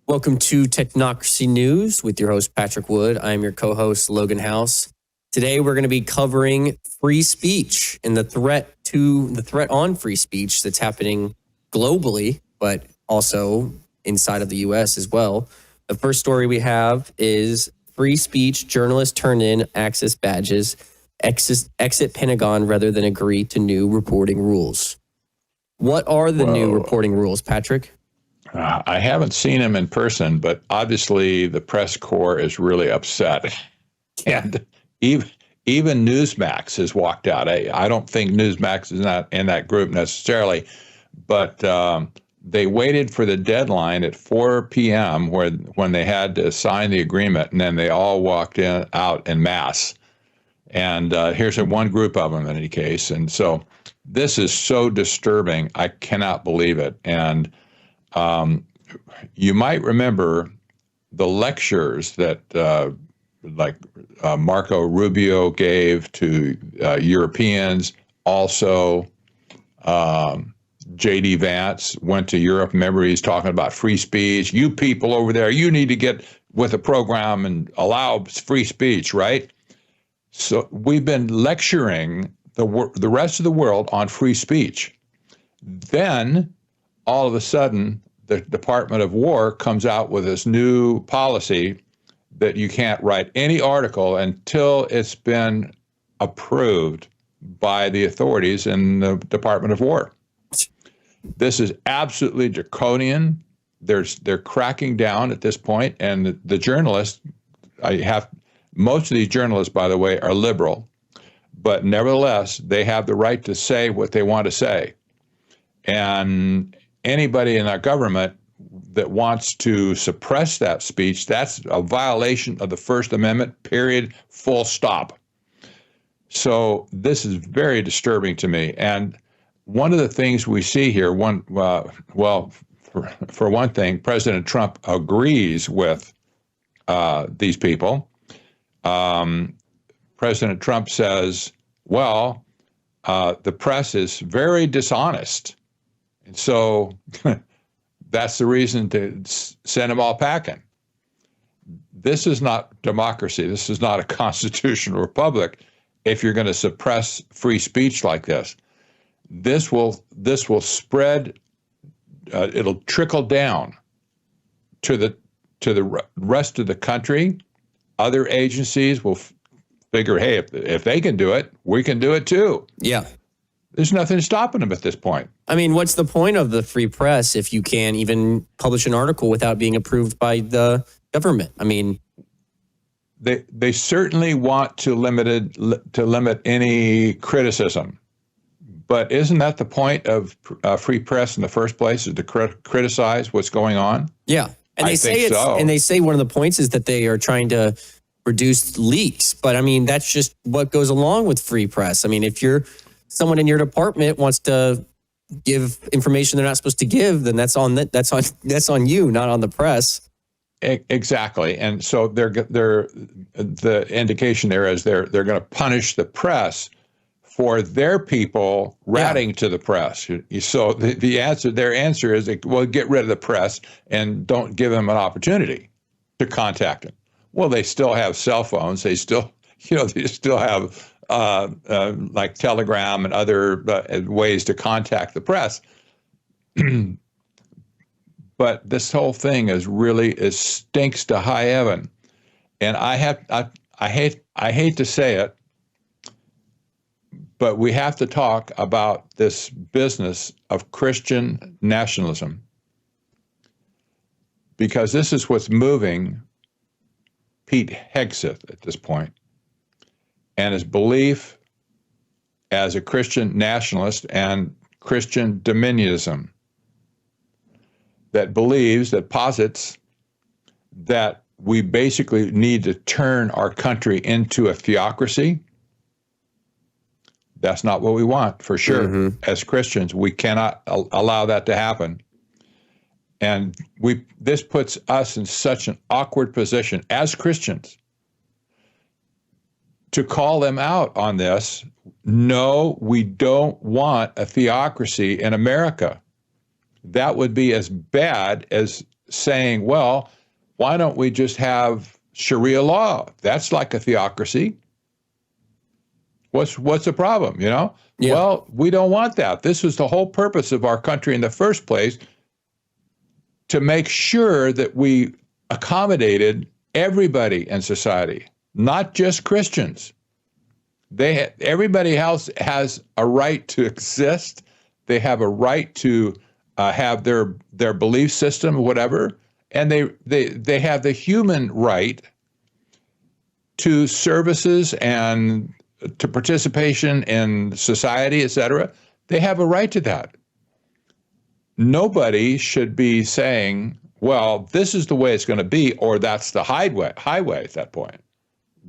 Welcome to Technocracy News with your host, Patrick Wood. I'm your co-host, Logan House. Today, we're going to be covering free speech and the threat on free speech that's happening globally, but also inside of the U.S. as well. The first story we have is free speech journalists turn in access badges, exit Pentagon rather than agree to new reporting rules. What are the new reporting rules, Patrick? I haven't seen him in person, but obviously the press corps is really upset. And even Newsmax has walked out. I don't think Newsmax is not in that group necessarily, but they waited for the deadline at 4 p.m. when they had to sign the agreement, and then they all walked out en masse. And here's one group of them in any case. And so this is so disturbing. I cannot believe it. And you might remember the lectures that Marco Rubio gave to Europeans. Also, J.D. Vance went to Europe. Remember, he's talking about free speech. You people over there, you need to get with a program and allow free speech, right? So we've been lecturing the rest of the world on free speech. Then, all of a sudden, the Department of War comes out with this new policy that you can't write any article until it's been approved by the authorities in the Department of War. This is absolutely draconian. They're cracking down at this point, and the journalists, most of these journalists, by the way, are liberal, but nevertheless, they have the right to say what they want to say. And anybody in our government that wants to suppress that speech, that's a violation of the First Amendment, period, full stop. So this is very disturbing to me. And one of the things we see here, for one thing, President Trump agrees with these people. President Trump says, the press is very dishonest. And so that's the reason to send them all packing. This is not democracy. This is not a constitutional republic if you're going to suppress free speech like this. This will spread, it'll trickle down to the rest of the country. Other agencies will figure, hey, if they can do it, we can do it too. Yeah. There's nothing stopping them at this point. I mean, what's the point of the free press if you can't even publish an article without being approved by the government? I mean, they certainly want to limit any criticism, but isn't that the point of free press in the first place, is to criticize what's going on? Yeah, and they say one of the points is that they are trying to reduce leaks, but I mean that's just what goes along with free press. I mean, if someone in your department wants to give information they're not supposed to give, then that's on you, not on the press. Exactly, and so the indication there is they're going to punish the press for their people ratting to the press. So their answer is, well, get rid of the press and don't give them an opportunity to contact them. Well, they still have cell phones. They still have like Telegram and other ways to contact the press. But this whole thing stinks to high heaven. And I hate to say it, but we have to talk about this business of Christian nationalism, because this is what's moving Pete Hegseth at this point, and his belief as a Christian nationalist and Christian dominionism that posits that we basically need to turn our country into a theocracy. That's not what we want, for sure. Mm-hmm. As Christians, we cannot allow that to happen. And this puts us in such an awkward position as Christians to call them out on this. No, we don't want a theocracy in America. That would be as bad as saying, well, why don't we just have Sharia law? That's like a theocracy. What's the problem, you know? Yeah. Well, we don't want that. This was the whole purpose of our country in the first place, to make sure that we accommodated everybody in society, not just Christians. Everybody else has a right to exist. They have a right to have their belief system, whatever, and they have the human right to services and to participation in society, etc. They have a right to that. Nobody should be saying, well, this is the way it's going to be, or that's the highway at that point.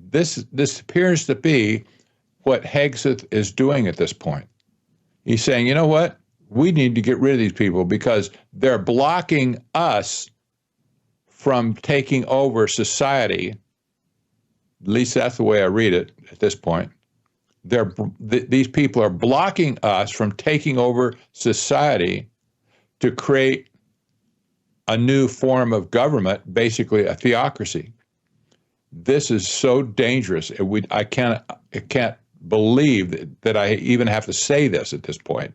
This appears to be what Hegseth is doing at this point. He's saying, you know what? We need to get rid of these people because they're blocking us from taking over society. At least that's the way I read it at this point. These people are blocking us from taking over society to create a new form of government, basically a theocracy. This is so dangerous. I can't believe that I even have to say this at this point.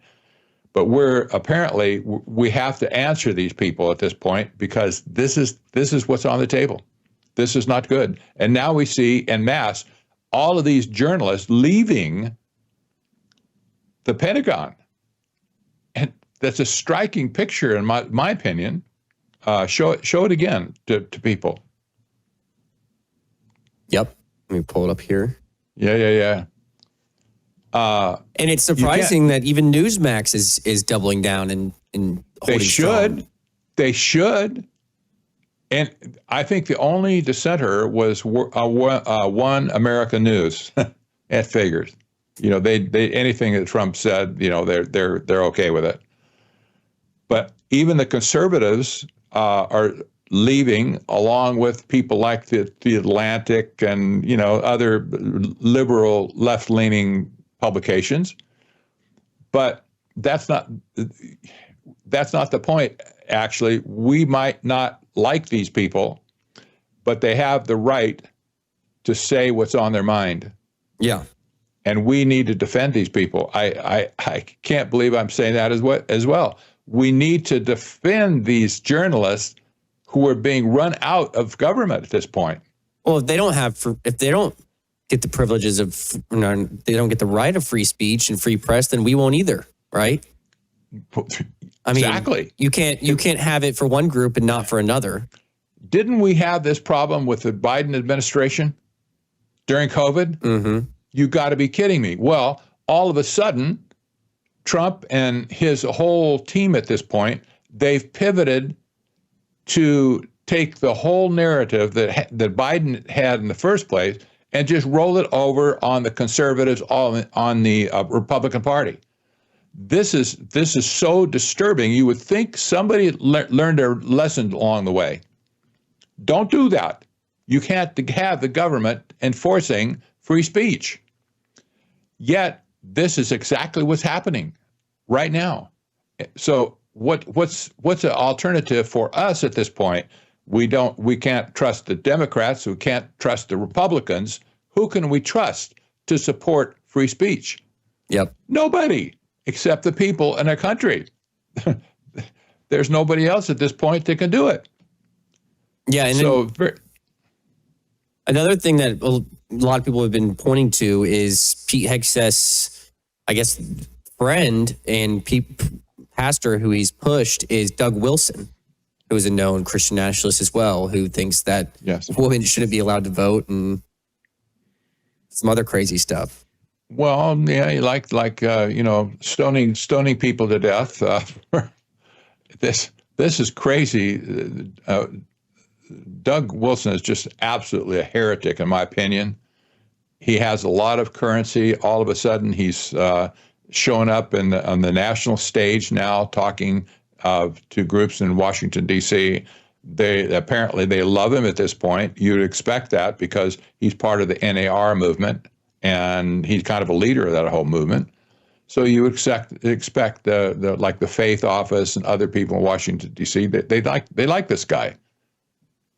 But we have to answer these people at this point, because this is what's on the table. This is not good. And now we see en masse all of these journalists leaving the Pentagon. And that's a striking picture, in my opinion. Show it again to people. Yep. Let me pull it up here. Yeah. And it's surprising that even Newsmax is doubling down and holding strong. They should. And I think the only dissenter was One America News. It figures, you know, they anything that Trump said, you know, they're okay with it. But even the conservatives are leaving, along with people like the Atlantic and, you know, other liberal left-leaning publications. But that's not the point. Actually, we might not like these people, but they have the right to say what's on their mind. Yeah. And we need to defend these people. I can't believe I'm saying that as well. We need to defend these journalists who are being run out of government at this point. Well, if they don't get the privileges of, they don't get the right of free speech and free press, then we won't either, right? I mean, exactly. You can't have it for one group and not for another. Didn't we have this problem with the Biden administration during COVID? Mm-hmm. You got to be kidding me. Well, all of a sudden, Trump and his whole team at this point, they've pivoted to take the whole narrative that Biden had in the first place and just roll it over on the conservatives, on the Republican Party. This is so disturbing. You would think somebody learned their lesson along the way. Don't do that. You can't have the government enforcing free speech. Yet this is exactly what's happening right now. So what's an alternative for us at this point? We can't trust the Democrats. We can't trust the Republicans. Who can we trust to support free speech? Yep. Nobody, except the people in our country. There's nobody else at this point that can do it. Yeah. And so another thing that a lot of people have been pointing to is Pete Hegseth's, I guess, friend and pastor who he's pushed is Doug Wilson, who is a known Christian nationalist as well, who thinks that women shouldn't be allowed to vote and some other crazy stuff. Well, yeah, like stoning people to death. This is crazy. Doug Wilson is just absolutely a heretic, in my opinion. He has a lot of currency. All of a sudden, he's showing up on the national stage now, talking to groups in Washington, D.C. They love him at this point. You'd expect that because he's part of the NAR movement, and he's kind of a leader of that whole movement. So you expect the like the Faith Office and other people in Washington D.C. They like this guy.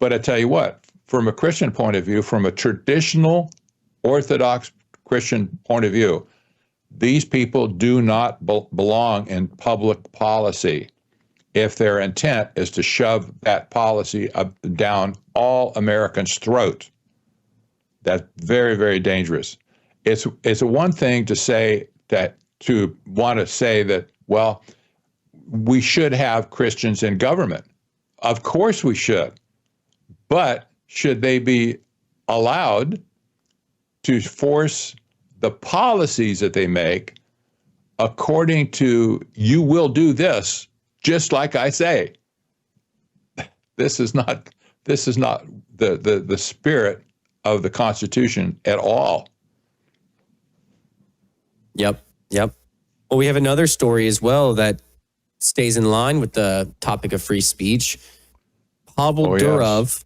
But I tell you what, from a Christian point of view, from a traditional Orthodox Christian point of view, these people do not belong in public policy if their intent is to shove that policy down all Americans' throat. That's very, very dangerous. It's a one thing to say that, to want to say that, well, we should have Christians in government. Of course we should. But should they be allowed to force the policies that they make according to, you will do this just like I say? This is not the spirit of the Constitution at all. Yep. Well, we have another story as well that stays in line with the topic of free speech. Pavel Durov,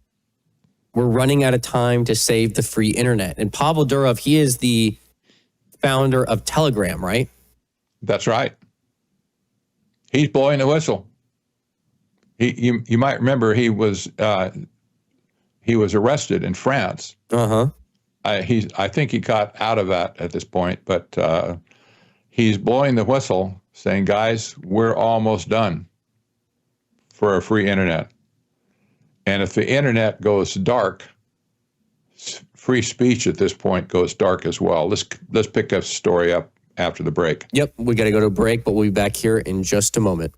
we're running out of time to save the free internet. And Pavel Durov, he is the founder of Telegram, right? That's right. He's blowing the whistle. You might remember he was arrested in France. I think he got out of that at this point, but he's blowing the whistle, saying, "Guys, we're almost done for a free internet." And if the internet goes dark, free speech at this point goes dark as well. Let's pick this story up after the break. Yep, we got to go to a break, but we'll be back here in just a moment.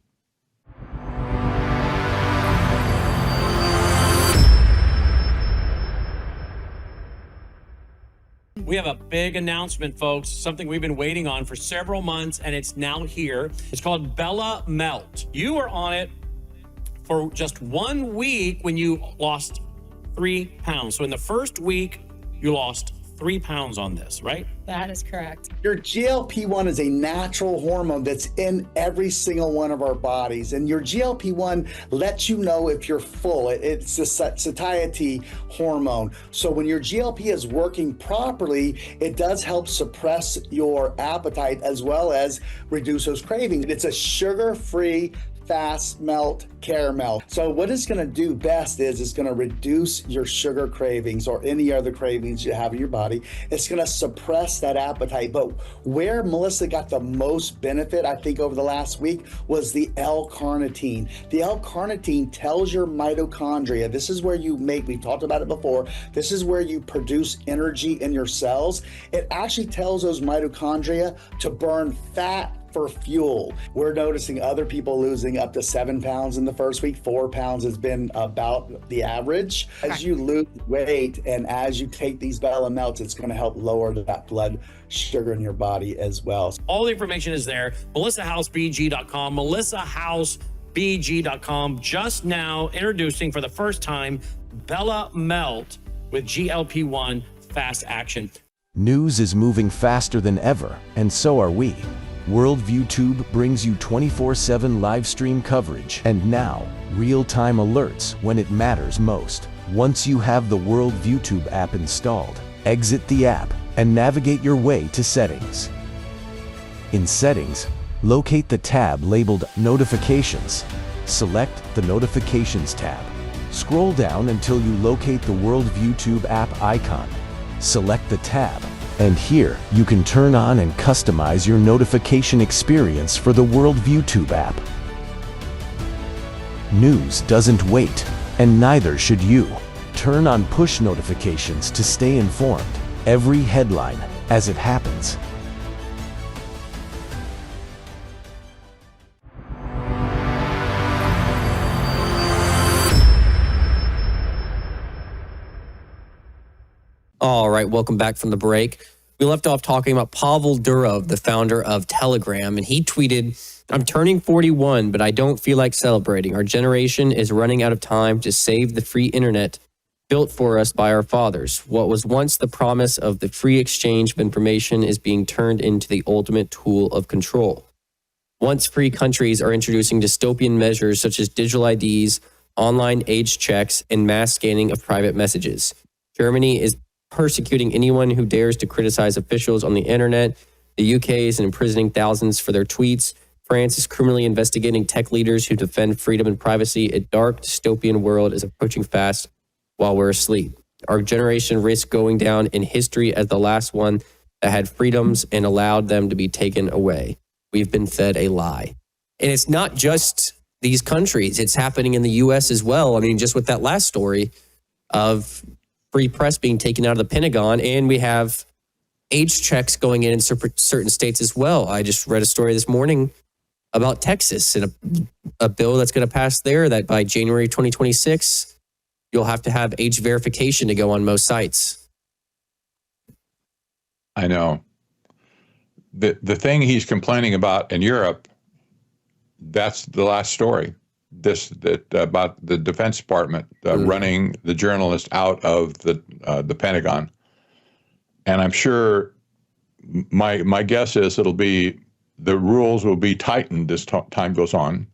We have a big announcement, folks, something we've been waiting on for several months, and it's now here. It's called Bella Melt. You were on it for just 1 week when you lost 3 pounds. So in the first week, you lost 3 pounds on this, right? That is correct. Your GLP-1 is a natural hormone that's in every single one of our bodies. And your GLP-1 lets you know if you're full. It's a satiety hormone. So when your GLP is working properly, it does help suppress your appetite as well as reduce those cravings. It's a sugar-free fast melt caramel. So what it's going to do best is it's going to reduce your sugar cravings or any other cravings you have in your body. It's going to suppress that appetite. But where Melissa got the most benefit, I think, over the last week was the L-carnitine. The L-carnitine tells your mitochondria, this is where you make, we talked about it before, this is where you produce energy in your cells. It actually tells those mitochondria to burn fat for fuel. We're noticing other people losing up to 7 pounds in the first week. 4 pounds has been about the average. As you lose weight and as you take these Bella Melts, it's going to help lower that blood sugar in your body as well. All the information is there. MelissaHouseBG.com, MelissaHouseBG.com. Just now introducing for the first time Bella Melt with GLP-1 Fast Action. News is moving faster than ever, and so are we. Worldview Tube brings you 24/7 live stream coverage and now real-time alerts when it matters most. Once you have the Worldview Tube app installed, exit the app and navigate your way to Settings. In Settings, locate the tab labeled Notifications. Select the Notifications tab. Scroll down until you locate the Worldview Tube app icon. Select the tab. And here, you can turn on and customize your notification experience for the Worldview Tube app. News doesn't wait, and neither should you. Turn on push notifications to stay informed. Every headline as it happens. All right, welcome back from the break. We left off talking about Pavel Durov, the founder of Telegram, and he tweeted, "I'm turning 41, but I don't feel like celebrating. Our generation is running out of time to save the free internet built for us by our fathers. What was once the promise of the free exchange of information is being turned into the ultimate tool of control. Once free countries are introducing dystopian measures such as digital IDs, online age checks, and mass scanning of private messages. Germany is persecuting anyone who dares to criticize officials on the internet. The UK is imprisoning thousands for their tweets. France is criminally investigating tech leaders who defend freedom and privacy. A dark dystopian world is approaching fast while we're asleep. Our generation risks going down in history as the last one that had freedoms and allowed them to be taken away. We've been fed a lie. And it's not just these countries. It's happening in the U.S. as well. I mean, just with that last story of free press being taken out of the Pentagon, and we have age checks going in certain states as well. I just read a story this morning about Texas and a bill that's going to pass there that by January 2026, you'll have to have age verification to go on most sites. I know. The thing he's complaining about in Europe, that's the last story. About the Defense Department running the journalist out of the Pentagon. And I'm sure my guess is the rules will be tightened as time goes on.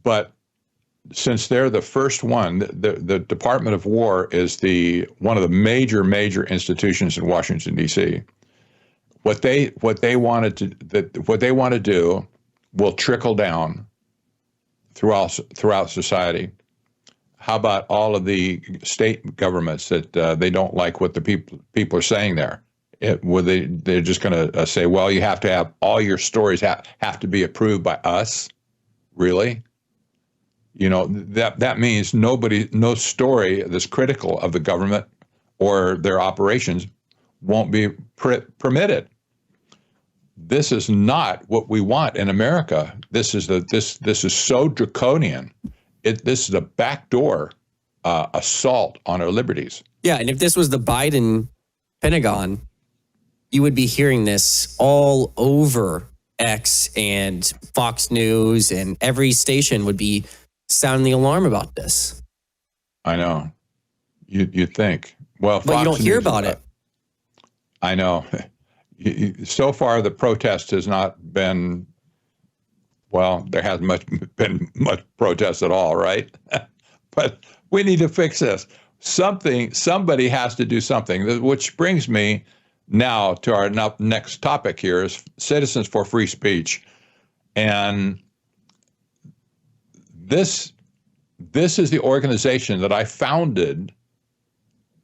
But since they're the first one, the Department of War is one of the major institutions in Washington, D.C. What they want to do will trickle down throughout society. How about all of the state governments that they don't like what the people are saying there? They're just going to say, well, you have to have all your stories have to be approved by us? Really? You know, that means no story that's critical of the government or their operations won't be permitted. This is not what we want in America. This is so draconian. This is a backdoor assault on our liberties. Yeah, and if this was the Biden Pentagon, you would be hearing this all over X and Fox News, and every station would be sounding the alarm about this. I know. You'd think. Well, but you don't hear about it. I know. So far, the protest has not been, well, there hasn't been much protest at all, right? But we need to fix this. Somebody has to do something, which brings me now to our next topic here is Citizens for Free Speech. And this is the organization that I founded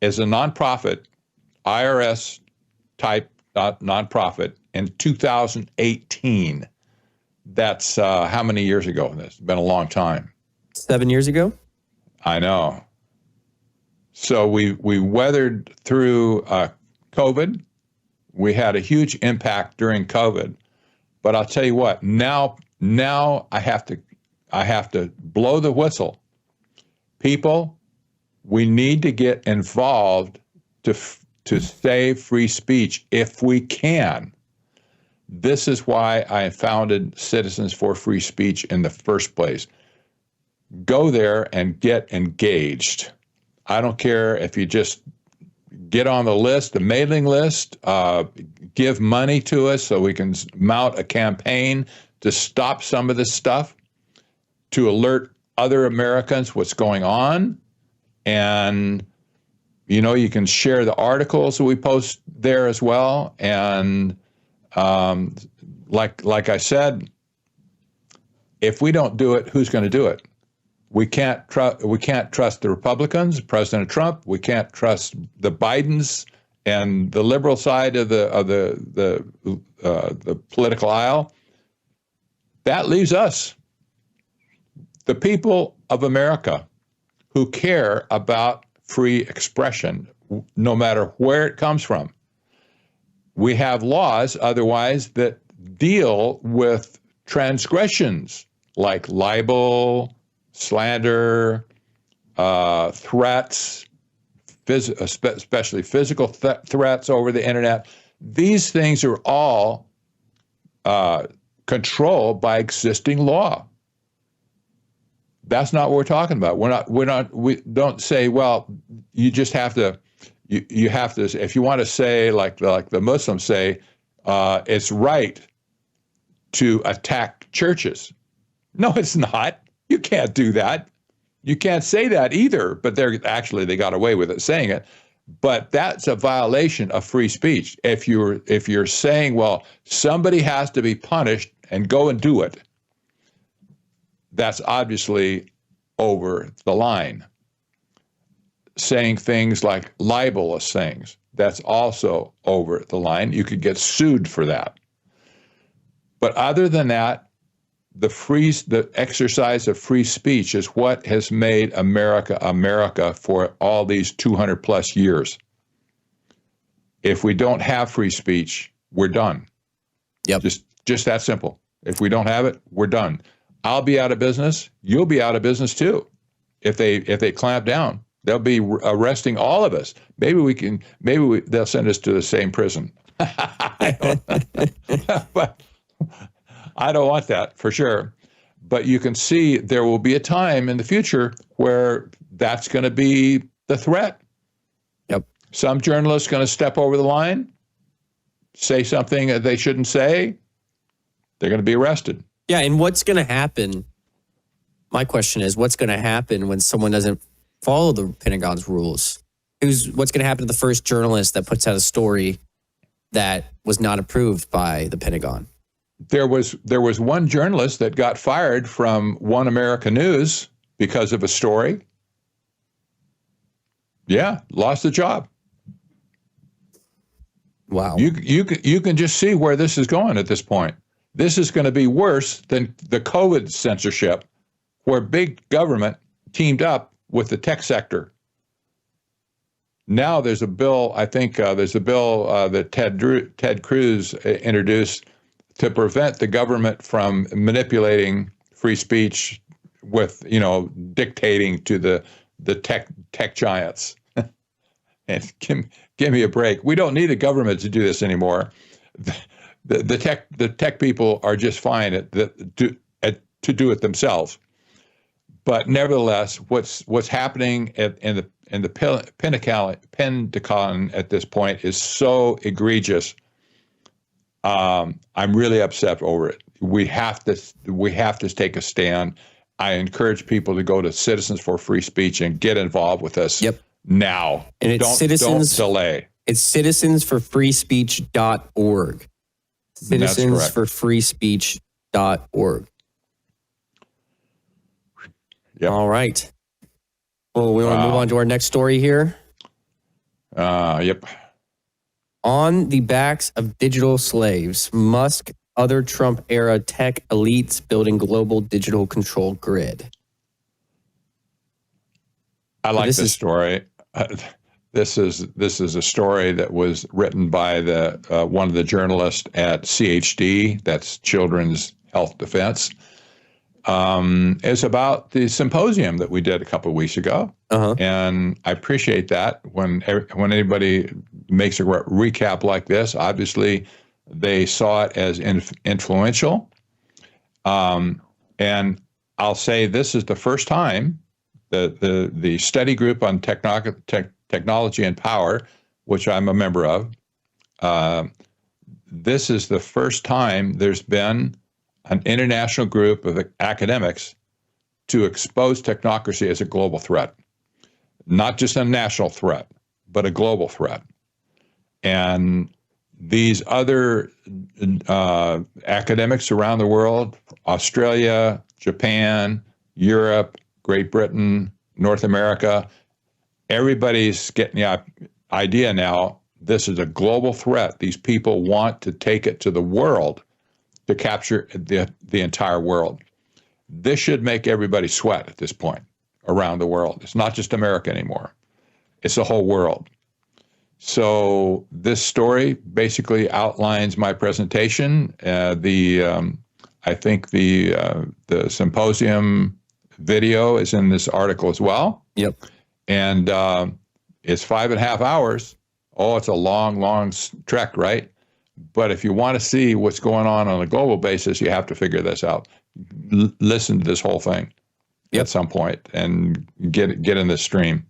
as a nonprofit, IRS type nonprofit in 2018. That's how many years ago? It's been a long time. 7 years ago? I know. So we weathered through COVID. We had a impact impact during COVID. But I'll tell you what, now I have to blow the whistle. People, we need to get involved to save free speech if we can. This is why I founded Citizens for Free Speech in the first place. Go there and get engaged. I don't care if you just get on the list, the mailing list, give money to us so we can mount a campaign to stop some of this stuff, to alert other Americans what's going on. And, you know, you can share the articles that we post there as well. And like I said, if we don't do it, who's going to do it? We can't trust the Republicans, President Trump. We can't trust the Bidens and the liberal side of the political aisle. That leaves us, the people of America, who care about free expression, no matter where it comes from. We have laws otherwise that deal with transgressions like libel, slander, threats, especially physical threats over the internet. These things are all controlled by existing law. That's not what we're talking about. We don't say, well, you just have to, you have to, if you want to say, like the Muslims say, it's right to attack churches. No, it's not. You can't do that. You can't say that either, but they got away with it saying it. But that's a violation of free speech. If you're saying, well, somebody has to be punished and go and do it, that's obviously over the line. Saying things like libelous things, that's also over the line. You could get sued for that. But other than that, the exercise of free speech is what has made America America for all these 200 plus years. If we don't have free speech, we're done. Yep. Just that simple. If we don't have it, we're done. I'll be out of business. You'll be out of business too. If they clamp down, they'll be arresting all of us. They'll send us to the same prison. But I don't want that for sure. But you can see there will be a time in the future where that's going to be the threat. Yep. Some journalist's going to step over the line, say something that they shouldn't say. They're going to be arrested. Yeah, and what's going to happen? My question is, what's going to happen when someone doesn't follow the Pentagon's rules? What's going to happen to the first journalist that puts out a story that was not approved by the Pentagon? There was one journalist that got fired from One America News because of a story. Yeah, lost the job. Wow. You can just see where this is going at this point. This is going to be worse than the COVID censorship, where big government teamed up with the tech sector. Now there's a bill, I think that Ted Cruz introduced to prevent the government from manipulating free speech with, dictating to the tech giants. And give me a break. We don't need a government to do this anymore. The tech people are just fine to do it themselves. But nevertheless, what's happening in the Pentagon at this point is so egregious. I'm really upset over it. We have to take a stand. I encourage people to go to Citizens for Free Speech and get involved with us. Yep. Now. And it's don't delay. It's citizensforfreespeech.org. Citizensforfreespeech.org. Yep. All right. Well, we want to move on to our next story here. Yep. On the backs of digital slaves, Musk, other Trump-era tech elites building global digital control grid. I like this story. This is a story that was written by one of the journalists at CHD, that's Children's Health Defense. It's about the symposium that we did a couple of weeks ago, and I appreciate that when anybody makes a recap like this. Obviously, they saw it as influential, and I'll say this is the first time the study group on technology and power, which I'm a member of. This is the first time there's been an international group of academics to expose technocracy as a global threat, not just a national threat, but a global threat. And these other academics around the world, Australia, Japan, Europe, Great Britain, North America, everybody's getting the idea now, this is a global threat. These people want to take it to the world, to capture the entire world. This should make everybody sweat at this point around the world. It's not just America anymore. It's the whole world. So this story basically outlines my presentation. I think the symposium video is in this article as well. Yep. And it's 5.5 hours. Oh, it's a long trek, right? But if you want to see what's going on a global basis, you have to figure this out. Listen to this whole thing at some point and get in the stream.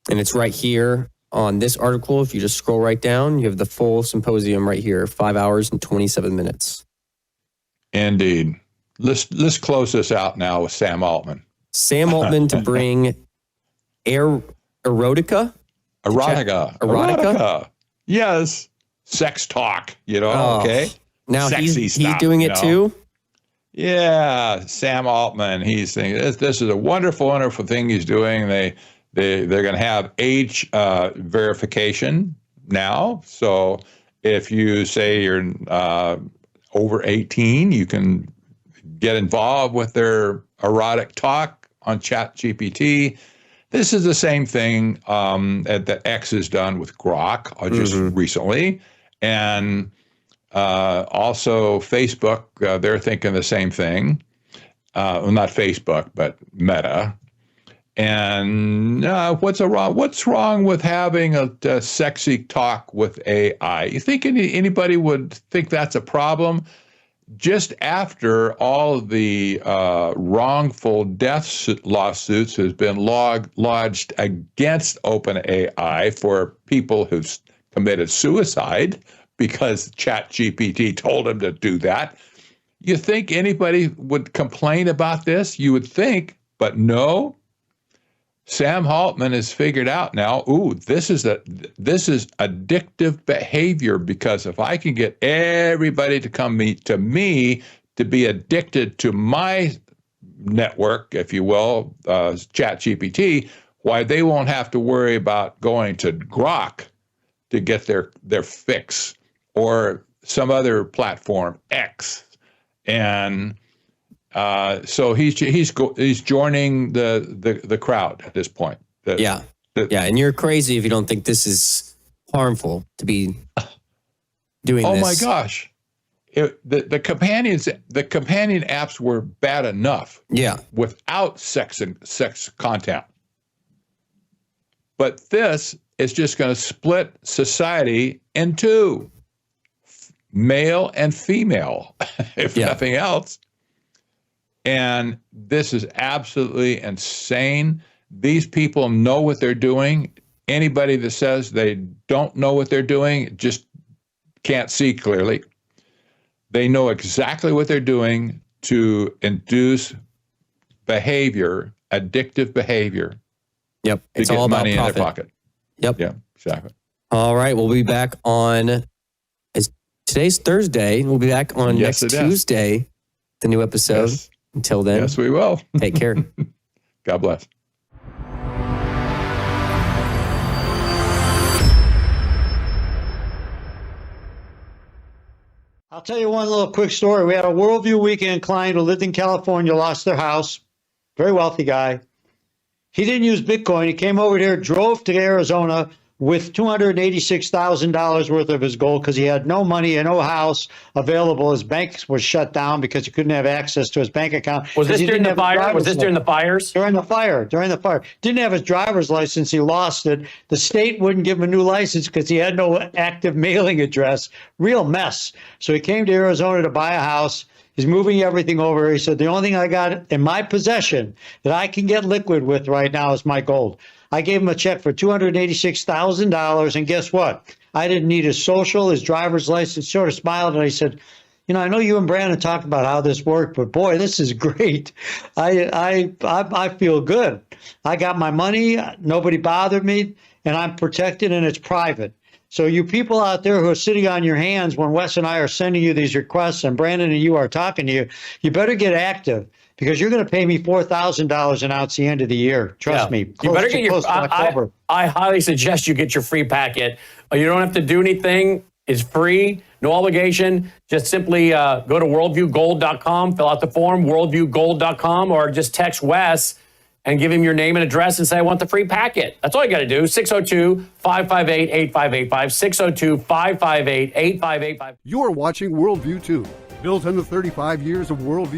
And it's right here on this article. If you just scroll right down, you have the full symposium right here, 5 hours and 27 minutes. Indeed. Let's close this out now with Sam Altman. Sam Altman to bring erotica. Erotica. Erotica? Yes. Sex talk, Oh. okay? Now Sexy he's stuff, doing it too? Yeah, Sam Altman. He's thinking this is a wonderful, wonderful thing he's doing. They're going to have age verification now. So if you say you're over 18, you can get involved with their erotic talk on ChatGPT. This is the same thing that X has done with Grok just recently, and also Facebook. They're thinking the same thing. Well, not Facebook, but Meta. And what's wrong with having a sexy talk with AI? You think anybody would think that's a problem? Just after all of the wrongful death lawsuits has been lodged against OpenAI for people who've committed suicide because ChatGPT told them to do that, you think anybody would complain about this? You would think, but no. Sam Altman has figured out now, this is addictive behavior, because if I can get everybody to come to me to be addicted to my network, if you will, ChatGPT, why they won't have to worry about going to Grok to get their fix, or some other platform, X. And so he's joining the crowd at this point. Yeah. And you're crazy if you don't think this is harmful to be doing this. Oh my gosh. The companion apps were bad enough. Yeah. Without sex content. But this is just going to split society in two, male and female, if nothing else. And this is absolutely insane. These people know what they're doing. Anybody that says they don't know what they're doing just can't see clearly. They know exactly what they're doing to induce behavior, addictive behavior. Yep. To It's get all about money profit. in their pocket. Yep. Yeah, exactly. All right. We'll be back on, today's Thursday. We'll be back on next Tuesday, the new episode. Yes. Until then. Yes, we will. Take care. God bless. I'll tell you one little quick story. We had a Worldview Weekend client who lived in California, lost their house. Very wealthy guy. He didn't use Bitcoin. He came over here, drove to Arizona with $286,000 worth of his gold because he had no money and no house available. His bank was shut down because he couldn't have access to his bank account. Was this during the fire? Was this during the fires? During the fire. Didn't have his driver's license. He lost it. The state wouldn't give him a new license because he had no active mailing address. Real mess. So he came to Arizona to buy a house. He's moving everything over. He said, the only thing I got in my possession that I can get liquid with right now is my gold. I gave him a check for $286,000, and guess what? I didn't need his social, his driver's license. Sort of smiled, and I said, I know you and Brandon talked about how this worked, but boy, this is great. I feel good. I got my money. Nobody bothered me, and I'm protected, and it's private. So you people out there who are sitting on your hands when Wes and I are sending you these requests and Brandon and you are talking to you, you better get active, because you're going to pay me $4,000 an ounce the end of the year. Trust me. You better get your. I highly suggest you get your free packet. You don't have to do anything. It's free, no obligation. Just simply go to worldviewgold.com, fill out the form, worldviewgold.com, or just text Wes and give him your name and address and say, I want the free packet. That's all you got to do. 602-558-8585. 602-558-8585. You're watching Worldview 2, built on the 35 years of Worldview.